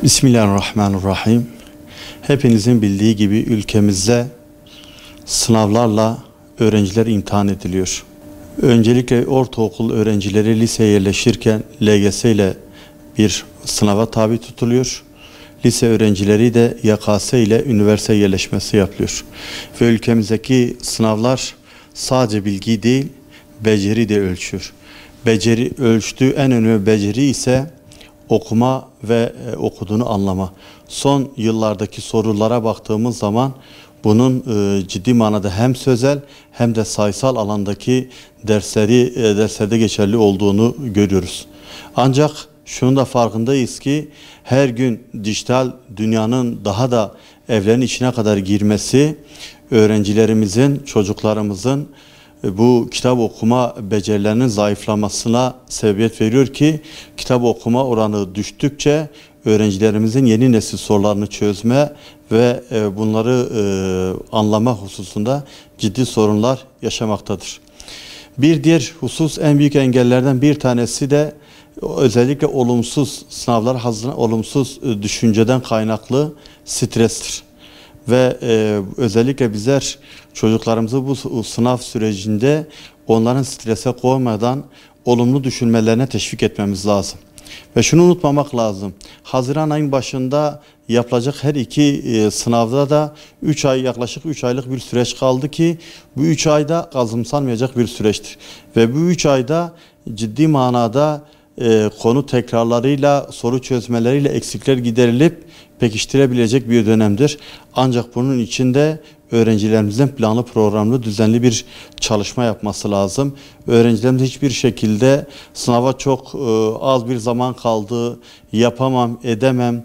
Bismillahirrahmanirrahim. Hepinizin bildiği gibi ülkemizde sınavlarla öğrenciler imtihan ediliyor. Öncelikle ortaokul öğrencileri liseye yerleşirken LGS ile bir sınava tabi tutuluyor. Lise öğrencileri de YKS ile üniversite yerleşmesi yapılıyor. Ve ülkemizdeki sınavlar sadece bilgi değil, beceri de ölçüyor. Beceri ölçtüğü en önemli beceri ise okuma ve okuduğunu anlama. Son yıllardaki sorulara baktığımız zaman bunun ciddi manada hem sözel hem de sayısal alandaki derslerde geçerli olduğunu görüyoruz. Ancak şunun da farkındayız ki her gün dijital dünyanın daha da evlerin içine kadar girmesi öğrencilerimizin, çocuklarımızın bu kitap okuma becerilerinin zayıflamasına sebebiyet veriyor ki kitap okuma oranı düştükçe öğrencilerimizin yeni nesil sorularını çözme ve bunları anlama hususunda ciddi sorunlar yaşamaktadır. Bir diğer husus, en büyük engellerden bir tanesi de özellikle olumsuz sınavlar hazırlanan olumsuz düşünceden kaynaklı strestir. Ve özellikle bizler çocuklarımızı bu sınav sürecinde onların strese koymadan olumlu düşünmelerine teşvik etmemiz lazım. Ve şunu unutmamak lazım. Haziran ayın başında yapılacak her iki sınavda da yaklaşık 3 aylık bir süreç kaldı ki bu 3 ayda azımsanmayacak bir süreçtir. Ve bu 3 ayda ciddi manada konu tekrarlarıyla, soru çözmeleriyle eksikler giderilip pekiştirebilecek bir dönemdir. Ancak bunun içinde öğrencilerimizin planlı, programlı, düzenli bir çalışma yapması lazım. Öğrencilerimiz hiçbir şekilde sınava çok az bir zaman kaldı, yapamam, edemem,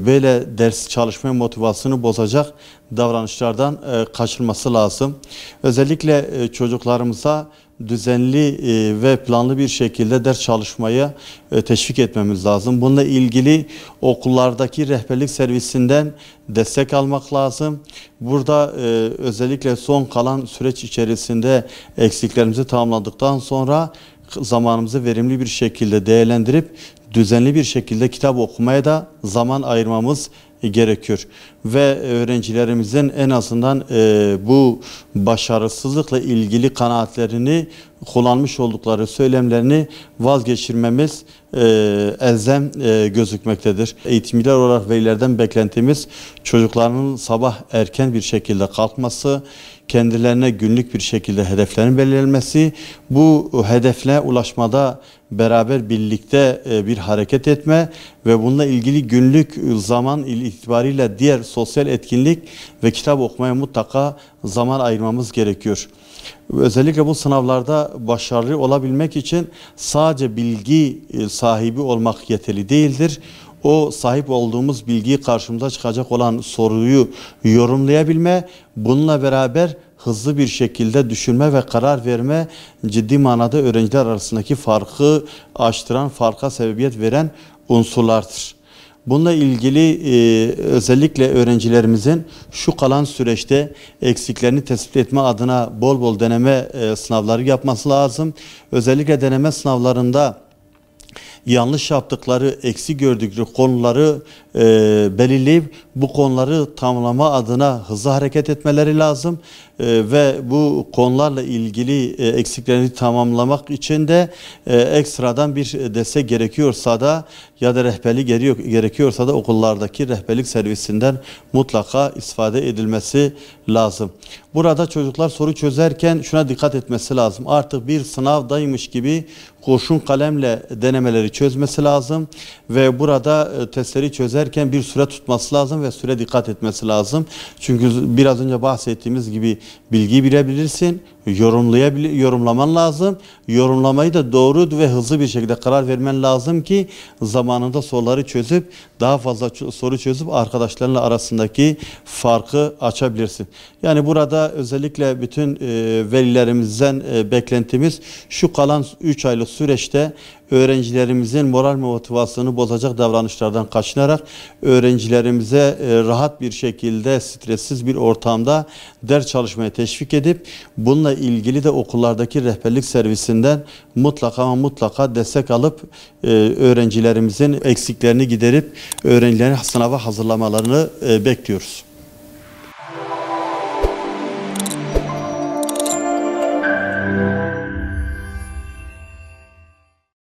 böyle ders çalışma motivasyonu bozacak davranışlardan kaçınması lazım. Özellikle çocuklarımıza düzenli ve planlı bir şekilde ders çalışmaya teşvik etmemiz lazım. Bununla ilgili okullardaki rehberlik servisinden destek almak lazım. Burada özellikle son kalan süreç içerisinde eksiklerimizi tamamladıktan sonra zamanımızı verimli bir şekilde değerlendirip düzenli bir şekilde kitap okumaya da zaman ayırmamız gerekiyor. Ve öğrencilerimizin en azından bu başarısızlıkla ilgili kanaatlerini, kullanmış oldukları söylemlerini vazgeçirmemiz elzem gözükmektedir. Eğitimciler olarak velilerden beklentimiz çocuklarının sabah erken bir şekilde kalkması, kendilerine günlük bir şekilde hedeflerin belirlenmesi, bu hedefle ulaşmada beraber birlikte bir hareket etme ve bununla ilgili günlük zaman itibariyle diğer sosyal etkinlik ve kitap okumaya mutlaka zaman ayırmamız gerekiyor. Özellikle bu sınavlarda başarılı olabilmek için sadece bilgi sahibi olmak yeterli değildir. O sahip olduğumuz bilgiyi karşımıza çıkacak olan soruyu yorumlayabilme, bununla beraber hızlı bir şekilde düşünme ve karar verme ciddi manada öğrenciler arasındaki farkı aştıran, farka sebebiyet veren unsurlardır. Bununla ilgili özellikle öğrencilerimizin şu kalan süreçte eksiklerini tespit etme adına bol bol deneme sınavları yapması lazım. Özellikle deneme sınavlarında yanlış yaptıkları, eksik gördükleri konuları belirleyip bu konuları tamamlama adına hızlı hareket etmeleri lazım. Ve bu konularla ilgili eksiklerini tamamlamak için de ekstradan bir destek gerekiyorsa da ya da rehberlik gerekiyorsa da okullardaki rehberlik servisinden mutlaka istifade edilmesi lazım. Burada çocuklar soru çözerken şuna dikkat etmesi lazım. Artık bir sınavdaymış gibi kurşun kalemle denemeleri çözmesi lazım ve burada testleri çözerken bir süre tutması lazım ve süre dikkat etmesi lazım. Çünkü biraz önce bahsettiğimiz gibi bilgiyi bilebilirsin, yorumlaman lazım. Yorumlamayı da doğru ve hızlı bir şekilde karar vermen lazım ki zamanında soruları çözüp daha fazla soru çözüp arkadaşlarınla arasındaki farkı açabilirsin. Yani burada özellikle bütün velilerimizden beklentimiz şu kalan 3 aylık süreçte öğrencilerimizin moral motivasyonunu bozacak davranışlardan kaçınarak öğrencilerimize rahat bir şekilde stressiz bir ortamda ders çalışmaya teşvik edip bununla ilgili de okullardaki rehberlik servisinden mutlaka destek alıp öğrencilerimizin eksiklerini giderip öğrencilerin sınava hazırlamalarını bekliyoruz.